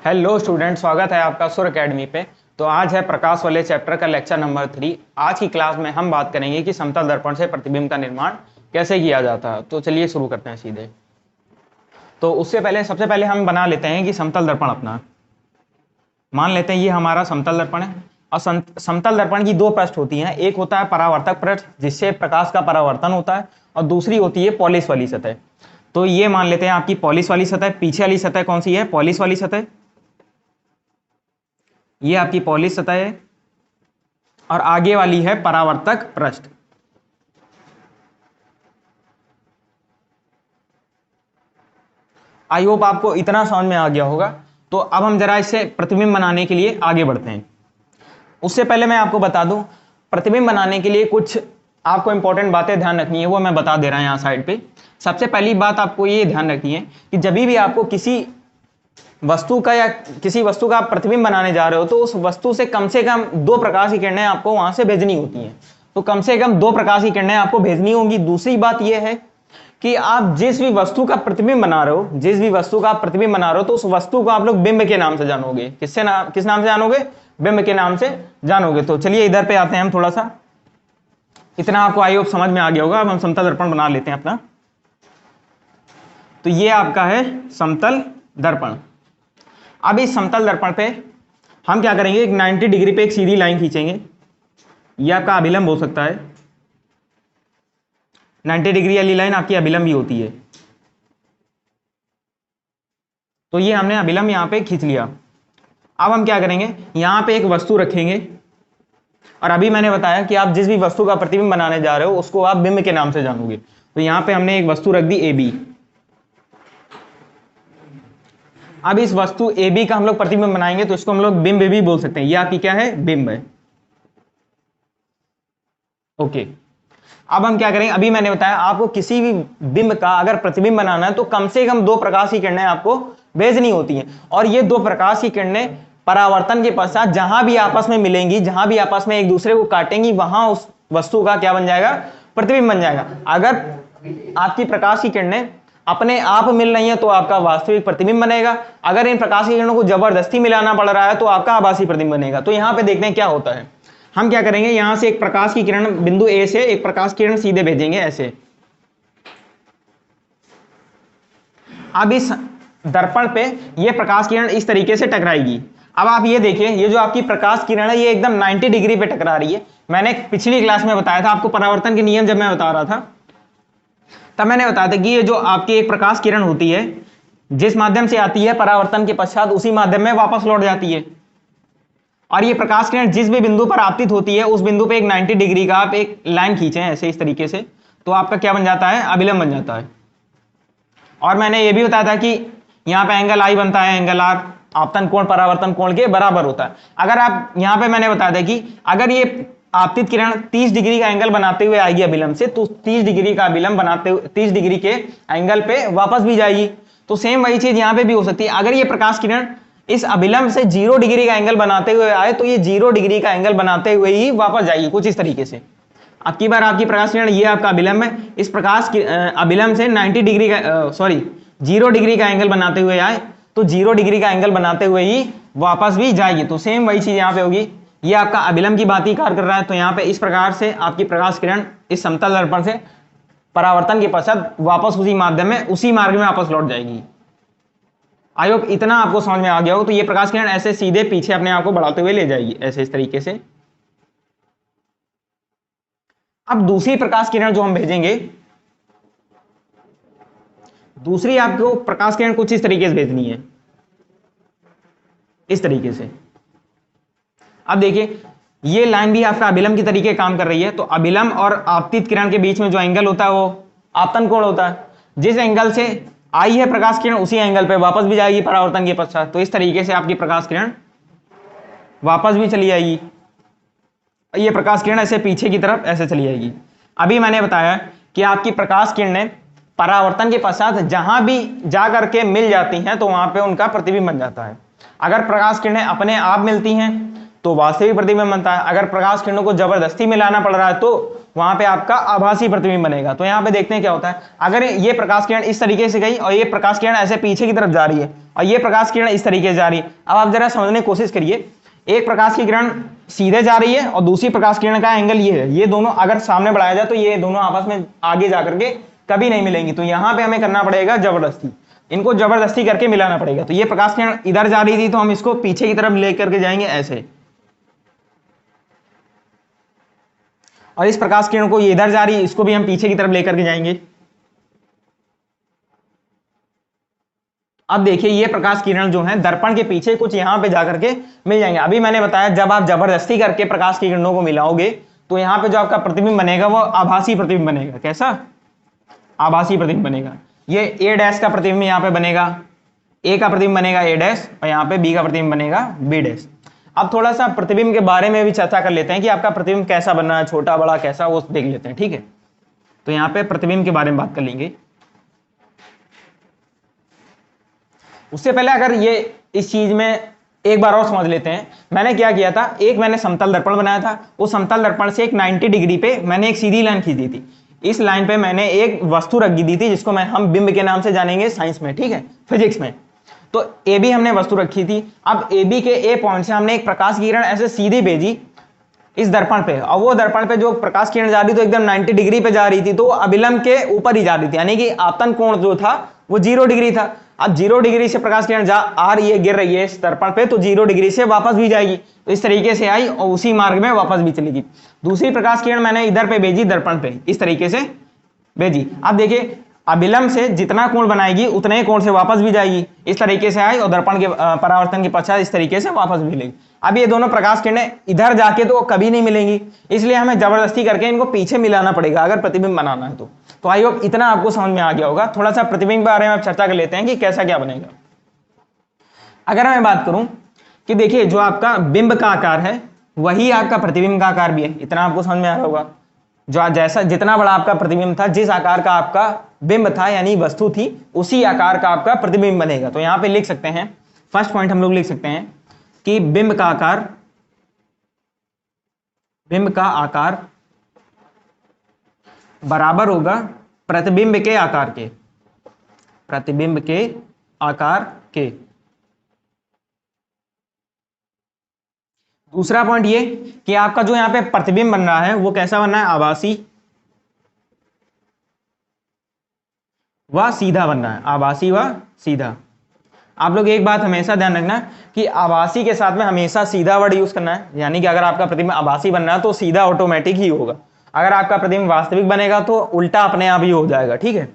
Hello student, स्वागत है आपका सुर एकेडमी पे। तो आज है प्रकाश वाले चैप्टर का लेक्चर नंबर 3। आज की क्लास में हम बात करेंगे कि समतल दर्पण से प्रतिबिंब का निर्माण कैसे किया जाता है। तो चलिए शुरू करते हैं सीधे। तो उससे पहले सबसे पहले हम बना लेते हैं कि समतल दर्पण अपना मान लेते हैं ये हमारा समतल दर्पण है। और समतल दर्पण की दो पृष्ठ होती हैं, एक होता है परावर्तक पृष्ठ जिससे प्रकाश का परावर्तन होता है, और दूसरी होती है पॉलिश वाली सतह। तो ये मान लेते हैं आपकी पॉलिश वाली सतह। पीछे वाली सतह कौन सी है? पॉलिश वाली सतह। ये आपकी पॉलिश सतह है और आगे वाली है परावर्तक पृष्ठ। आई होप आपको इतना समझ में आ गया होगा। तो अब हम जरा इससे प्रतिबिंब बनाने के लिए आगे बढ़ते हैं। उससे पहले मैं आपको बता दूं, प्रतिबिंब बनाने के लिए कुछ आपको इंपॉर्टेंट बातें ध्यान रखनी है, वो मैं बता दे रहा हूं यहाँ साइड पे। सबसे पहली बात आपको ये ध्यान रखनी है कि जब भी आपको किसी वस्तु का या किसी वस्तु का आप प्रतिबिंब बनाने जा रहे हो तो उस वस्तु से कम 2 प्रकाश की किरणें आपको वहां से भेजनी होती हैं। तो कम से कम 2 प्रकाश की किरणें आपको भेजनी होंगी। दूसरी बात यह है कि आप जिस भी वस्तु का प्रतिबिंब बना रहे हो, तो उस वस्तु को आप लोग बिंब के नाम से जानोगे। किस नाम से जानोगे? बिंब के नाम से जानोगे। तो चलिए इधर पे आते हैं हम। थोड़ा सा इतना आपको आई होप समझ में आ गया होगा। अब हम समतल दर्पण बना लेते हैं अपना। तो ये आपका है समतल दर्पण। अब इस समतल दर्पण पे हम क्या करेंगे, एक 90 डिग्री पे एक सीधी लाइन खींचेंगे। यह आपका अभिलंब हो सकता है। 90 डिग्री वाली लाइन आपकी अभिलंब भी होती है। तो ये हमने अभिलंब यहां पे खींच लिया। अब हम क्या करेंगे, यहां पे एक वस्तु रखेंगे। और अभी मैंने बताया कि आप जिस भी वस्तु का प्रतिबिंब बनाने जा रहे हो उसको आप बिंब के नाम से जानोगे। तो यहां पे हमने एक वस्तु रख दी AB। अब इस वस्तु AB का हम लोग प्रतिबिंब बनाएंगे तो इसको हम लोग बिंब भी बोल सकते हैं। ये आपकी क्या है? बिंब है। ओके। अब हम क्या करेंगे, अभी मैंने बताया आपको किसी भी बिंब का अगर प्रतिबिंब बनाना है तो कम से कम 2 प्रकाश की किरणें आपको भेजनी होती हैं। और ये 2 प्रकाश की किरणें परावर्तन के पश्चात जहां भी आपस में मिलेंगी, जहां भी आपस में एक दूसरे को काटेंगी, वहां उस वस्तु का क्या बन जाएगा? प्रतिबिंब बन जाएगा। अगर आपकी प्रकाश की किरणें अपने आप मिल रही है तो आपका वास्तविक प्रतिबिंब बनेगा। अगर इन प्रकाश की किरणों को जबरदस्ती मिलाना पड़ रहा है तो आपका आभासी प्रतिबिंब बनेगा। तो यहां पे देखते हैं क्या होता है। हम क्या करेंगे, यहां से एक प्रकाश की किरण बिंदु A से एक प्रकाश किरण सीधे भेजेंगे ऐसे। अब इस दर्पण पे ये प्रकाश किरण इस तरीके से टकराएगी। अब आप ये देखिए, ये जो आपकी प्रकाश किरण है ये एकदम 90 डिग्री पे टकरा रही है। मैंने पिछली क्लास में बताया था आपको, परावर्तन के नियम जब मैं बता रहा था तब मैंने बताया था कि ये जो आपकी एक प्रकाश किरण होती है, जिस माध्यम से आती है परावर्तन के पश्चात उसी माध्यम में वापस लौट जाती है। और ये प्रकाश किरण जिस भी बिंदु पर आपतित होती है उस बिंदु पे एक 90 डिग्री का आप एक लाइन खींचें ऐसे, इस तरीके से, तो आपका क्या बन जाता है? अभिलंब बन जाता है। और मैंने ये भी बताया था कि यहाँ पे एंगल I बनता है, एंगल R आपतन कोण परावर्तन कोण के बराबर होता है। अगर आप यहाँ पे मैंने बताया था कि अगर ये आपतित किरण 30 डिग्री का एंगल बनाते हुए आएगी अभिलंब से, तो 30 डिग्री का अभिलंब बनाते हुए 30 डिग्री के एंगल पे वापस भी जाएगी। तो सेम वही चीज यहाँ पे भी हो सकती है। अगर ये प्रकाश किरण इस अभिलंब से 0 डिग्री का एंगल बनाते हुए आए तो ये 0 डिग्री का एंगल बनाते हुए ही वापस जाएगी, कुछ इस तरीके से। अब की बार आपकी प्रकाश किरण ये आपका अभिलंब है, इस प्रकाश अभिलंब से 90 डिग्री का 0 डिग्री का एंगल बनाते हुए आए तो 0 डिग्री का एंगल बनाते हुए ही वापस भी जाएगी। तो सेम वही चीज यहाँ पे होगी। ये आपका अभिलंब की बात ही कार्य कर रहा है। तो यहाँ पे इस प्रकार से आपकी प्रकाश किरण इस समतल दर्पण से परावर्तन के पश्चात वापस उसी माध्यम में, उसी मार्ग में वापस लौट जाएगी। आई होप इतना आपको समझ में आ गया हो। तो ये प्रकाश किरण ऐसे सीधे पीछे अपने आप को बढ़ाते हुए ले जाएगी ऐसे, इस तरीके से। अब दूसरी प्रकाश किरण जो हम भेजेंगे, दूसरी आपको प्रकाश किरण कुछ इस तरीके से भेजनी है, इस तरीके से। अब देखिए ये लाइन भी आपका अभिलंब की तरीके काम कर रही है। तो अभिलंब और आपतित किरण के बीच में जो एंगल होता है वो आपतन कोण होता है। जिस एंगल से आई है प्रकाश किरण उसी एंगल पे वापस भी जाएगी परावर्तन के पश्चात। तो इस तरीके से आपकी प्रकाश किरण वापस भी चली जाएगी। ये प्रकाश किरण ऐसे पीछे की तरफ ऐसे चली जाएगी। अभी मैंने बताया कि आपकी प्रकाश किरणें परावर्तन के पश्चात जहां भी जा करके मिल जाती हैं तो वहां पे उनका प्रतिबिंब बन जाता है। अगर प्रकाश किरणें अपने आप मिलती हैं तो वास्तविक प्रतिबिंब बनता है। अगर प्रकाश किरणों को जबरदस्ती मिलाना पड़ रहा है तो वहां पे आपका आभासी प्रतिबिंब बनेगा। तो यहाँ पे देखते हैं क्या होता है। अगर ये प्रकाश किरण इस तरीके से गई और ये प्रकाश किरण ऐसे पीछे की तरफ जा रही है और ये प्रकाश किरण इस तरीके से जा रही है, अब आप जरा समझने की कोशिश करिए, एक प्रकाश की किरण सीधे जा रही है और दूसरी प्रकाश किरण का एंगल ये है, ये दोनों अगर सामने बढ़ाया जाए तो ये दोनों आपस में आगे जाकर के कभी नहीं मिलेंगी। तो यहाँ पे हमें करना पड़ेगा जबरदस्ती, इनको जबरदस्ती करके मिलाना पड़ेगा। तो ये प्रकाश किरण इधर जा रही थी तो हम इसको पीछे की तरफ लेकर के जाएंगे ऐसे, और इस प्रकाश किरण को ये इधर जा रही है, इसको भी हम पीछे की तरफ लेकर के जाएंगे। अब देखिए ये प्रकाश किरण जो है दर्पण के पीछे कुछ यहां पे जाकर के मिल जाएंगे। अभी मैंने बताया जब आप जबरदस्ती करके प्रकाश की किरणों को मिलाओगे तो यहां पे जो आपका प्रतिबिंब बनेगा वो आभासी प्रतिबिंब बनेगा। कैसा? आभासी प्रतिबिंब बनेगा। ये ए डैश का प्रतिबिंब यहाँ पे बनेगा, ए का प्रतिबिंब बनेगा ए डैश, और यहाँ पे बी का प्रतिबिंब बनेगा बी डैश। अब थोड़ा सा प्रतिबिंब के बारे में भी चर्चा कर लेते हैं कि आपका प्रतिबिंब कैसा बनना है, छोटा बड़ा कैसा, वो देख लेते हैं। ठीक है, तो यहाँ पे प्रतिबिंब के बारे में बात कर लेंगे। उससे पहले अगर ये इस चीज में एक बार और समझ लेते हैं, मैंने क्या किया था, एक मैंने समतल दर्पण बनाया था, उस समतल दर्पण से एक 90 डिग्री पे मैंने एक सीधी लाइन खींच दी थी। इस लाइन पे मैंने एक वस्तु रख दी थी जिसको हम बिंब के नाम से जानेंगे साइंस में, ठीक है, फिजिक्स में। तो ए बी हमने वस्तु रखी थी। अब ए बी के ए पॉइंट से हमने एक प्रकाश किरण ऐसे सीधी भेजी इस दर्पण पे, और वो दर्पण पे जो प्रकाश किरण जा रही तो एकदम 90 डिग्री पे जा रही थी, तो अभिलंब के ऊपर ही जा रही थी, यानी कि आपतन कोण जो था वो 0 डिग्री था। अब 0 डिग्री से प्रकाश किरण आ रही है, गिर रही है इस दर्पण पे, तो 0 डिग्री से वापस भी जाएगी। तो इस तरीके से आई और उसी मार्ग में वापस भी चलेगी। दूसरी प्रकाश किरण मैंने इधर पे भेजी, दर्पण पे इस तरीके से भेजी। अब देखिए अभिलंब से जितना कोण बनाएगी उतने ही कोण से वापस भी जाएगी। इस तरीके से आई और दर्पण के परावर्तन के पश्चात इस तरीके से वापस भी मिलेगी। अब ये दोनों प्रकाश किरणें इधर जाके तो कभी नहीं मिलेंगी, इसलिए हमें जबरदस्ती करके इनको पीछे मिलाना पड़ेगा अगर प्रतिबिंब बनाना है तो आई होप इतना आपको समझ में आ गया होगा। थोड़ा सा प्रतिबिंब के बारे में चर्चा कर लेते हैं कि कैसा क्या बनेगा। अगर मैं बात करूं कि देखिए जो आपका बिंब का आकार है वही आपका प्रतिबिंब का आकार भी है, इतना आपको समझ में आ रहा होगा। जो जैसा जितना बड़ा आपका प्रतिबिंब था, जिस आकार का आपका बिंब था यानी वस्तु थी, उसी आकार का आपका प्रतिबिंब बनेगा। तो यहां पे लिख सकते हैं, फर्स्ट पॉइंट हम लोग लिख सकते हैं कि बिंब का आकार बराबर होगा प्रतिबिंब के आकार के, प्रतिबिंब के आकार के। दूसरा पॉइंट ये कि आपका जो यहां पे प्रतिबिंब बन रहा है वो कैसा बनना है, आभासी व सीधा बन रहा है, आभासी व सीधा। आप लोग एक बात हमेशा ध्यान रखना कि आभासी के साथ में हमेशा सीधा वर्ड यूज करना है, यानी कि अगर आपका प्रतिबिंब आभासी बन रहा है तो सीधा ऑटोमेटिक ही होगा। अगर आपका प्रतिबिंब वास्तविक बनेगा तो उल्टा अपने आप ही हो जाएगा। ठीक है,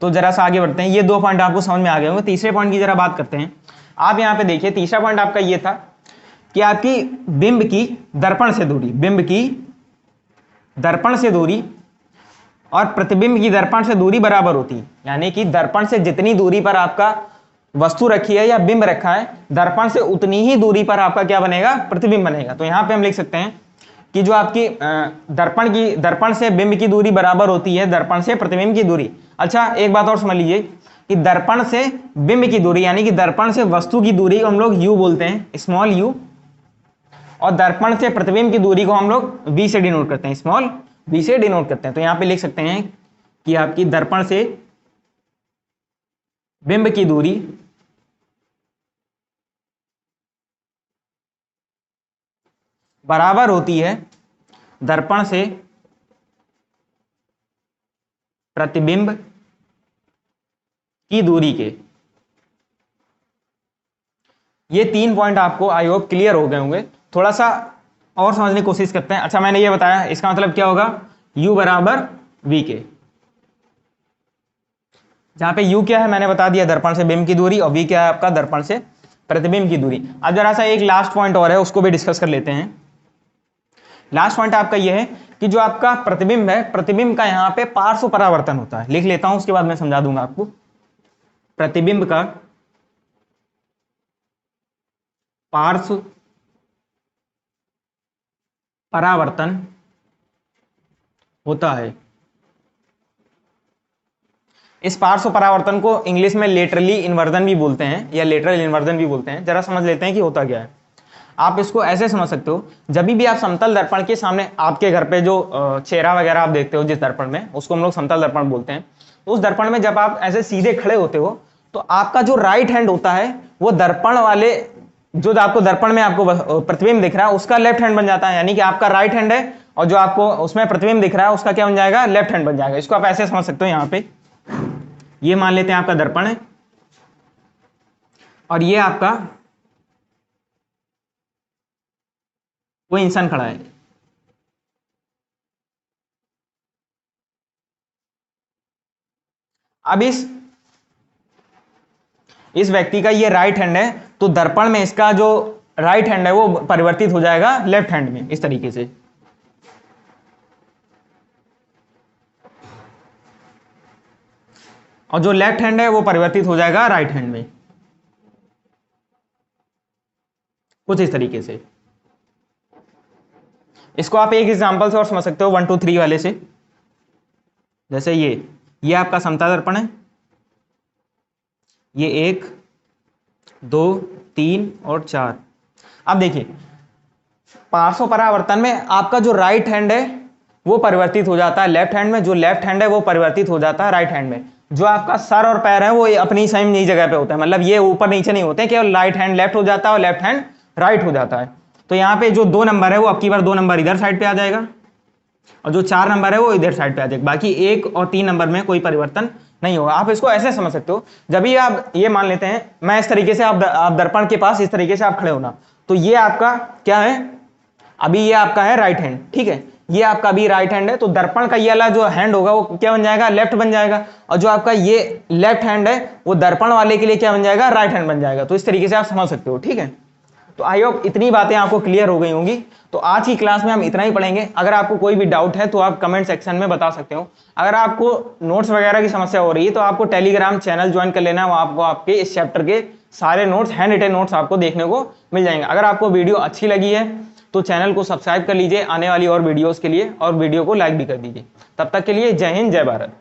तो जरा सा आगे बढ़ते हैं। ये दो पॉइंट आपको समझ में आ गए होंगे। तीसरे पॉइंट की जरा बात करते हैं। आप यहाँ पे देखिए, तीसरा पॉइंट आपका ये था कि आपकी बिंब की दर्पण से दूरी, बिंब की दर्पण से दूरी और प्रतिबिंब की दर्पण से दूरी बराबर होती है, यानी कि दर्पण से जितनी दूरी पर आपका वस्तु रखी है या बिंब रखा है, दर्पण से उतनी ही दूरी पर आपका क्या बनेगा, प्रतिबिंब बनेगा। तो यहां पे हम लिख सकते हैं कि जो आपकी दर्पण से बिंब की दूरी बराबर होती है दर्पण से प्रतिबिंब की दूरी। अच्छा एक बात और समझ लीजिए कि दर्पण से बिंब की दूरी यानी कि दर्पण से वस्तु की दूरी को हम लोग यू बोलते हैं, स्मॉल यू, और दर्पण से प्रतिबिंब की दूरी को हम लोग वी से डिनोट करते हैं, स्मॉल वी से डिनोट करते हैं। तो यहां पे लिख सकते हैं कि आपकी दर्पण से बिंब की दूरी बराबर होती है दर्पण से प्रतिबिंब की दूरी के। ये 3 पॉइंट आपको आई होप क्लियर हो गए होंगे। थोड़ा सा और समझने की कोशिश करते हैं। अच्छा मैंने ये बताया, इसका मतलब क्या होगा, u बराबर v के। जहां पे u क्या है मैंने बता दिया, दर्पण से बिंब की दूरी, और v क्या है आपका दर्पण से प्रतिबिंब की दूरी। अब जरा सा एक लास्ट पॉइंट और है, उसको भी डिस्कस कर लेते हैं। लास्ट पॉइंट आपका यह है कि जो आपका प्रतिबिंब है, प्रतिबिंब का यहां पे पार्श्व परावर्तन होता है। लिख लेता हूं, उसके बाद मैं समझा दूंगा आपको। प्रतिबिंब का पार्श्व परावर्तन होता है। इस पार्श्व परावर्तन को इंग्लिश में लेटरली इन्वर्जन भी बोलते हैं या लेटरल इन्वर्जन भी बोलते हैं। जरा समझ लेते हैं कि होता क्या है। आप इसको ऐसे समझ सकते हो, जब भी आप समतल दर्पण के सामने आपके घर पे जो चेहरा वगैरह आप देखते हो जिस दर्पण में, उसको हम लोग समतल दर्पण बोलते हैं। उस दर्पण में जब आप ऐसे सीधे खड़े होते हो तो आपका जो राइट हैंड होता है वो दर्पण वाले जो आपको दर्पण में आपको प्रतिबिंब दिख रहा है उसका लेफ्ट हैंड बन जाता है, यानी कि आपका राइट हैंड है और जो आपको उसमें प्रतिबिंब दिख रहा है उसका क्या बन जाएगा, लेफ्ट हैंड बन जाएगा। इसको आप ऐसे समझ सकते हो, यहाँ पे ये मान लेते हैं आपका दर्पण है और ये आपका वो इंसान खड़ा है। अब इस व्यक्ति का ये राइट हैंड है, तो दर्पण में इसका जो राइट हैंड है वो परिवर्तित हो जाएगा लेफ्ट हैंड में, इस तरीके से। और जो लेफ्ट हैंड है वो परिवर्तित हो जाएगा राइट हैंड में, कुछ इस तरीके से। इसको आप एक एग्जांपल से और समझ सकते हो 1 2 3 वाले से। जैसे ये आपका समतल दर्पण है, ये 1 2 3 और 4। अब देखिए पार्श्व परावर्तन में आपका जो राइट हैंड है वो परिवर्तित हो जाता है लेफ्ट हैंड में, जो लेफ्ट हैंड है वो परिवर्तित हो जाता है राइट हैंड में। जो आपका सर और पैर है वो अपनी सेम नई जगह पे होता है, मतलब ये ऊपर नीचे नहीं होते, केवल राइट हैंड लेफ्ट हो जाता है और लेफ्ट हैंड राइट हो जाता है। तो यहाँ पे जो 2 नंबर है वो अब की बार 2 नंबर इधर साइड पे आ जाएगा और जो 4 नंबर है वो इधर साइड पे आ जाएगा। बाकी 1 और 3 नंबर में कोई परिवर्तन नहीं होगा। आप इसको ऐसे समझ सकते हो, जब भी आप ये मान लेते हैं मैं इस तरीके से आप दर्पण के पास इस तरीके से आप खड़े होना, तो ये आपका क्या है, अभी ये आपका है राइट हैंड, ठीक है, ये आपका भी राइट हैंड है, तो दर्पण का ये वाला जो हैंड होगा वो क्या बन जाएगा, लेफ्ट बन जाएगा। और जो आपका ये लेफ्ट हैंड है वो दर्पण वाले के लिए क्या बन जाएगा, राइट हैंड बन जाएगा। तो इस तरीके से आप समझ सकते हो, ठीक है। तो आई होप इतनी बातें आपको क्लियर हो गई होंगी। तो आज की क्लास में हम इतना ही पढ़ेंगे। अगर आपको कोई भी डाउट है तो आप कमेंट सेक्शन में बता सकते हो। अगर आपको नोट्स वगैरह की समस्या हो रही है तो आपको टेलीग्राम चैनल ज्वाइन कर लेना, वहाँ आपको आपके इस चैप्टर के सारे नोट्स, हैंड रिटन नोट्स आपको देखने को मिल जाएंगे। अगर आपको वीडियो अच्छी लगी है तो चैनल को सब्सक्राइब कर लीजिए आने वाली और वीडियोस के लिए, और वीडियो को लाइक भी कर दीजिए। तब तक के लिए जय हिंद, जय भारत।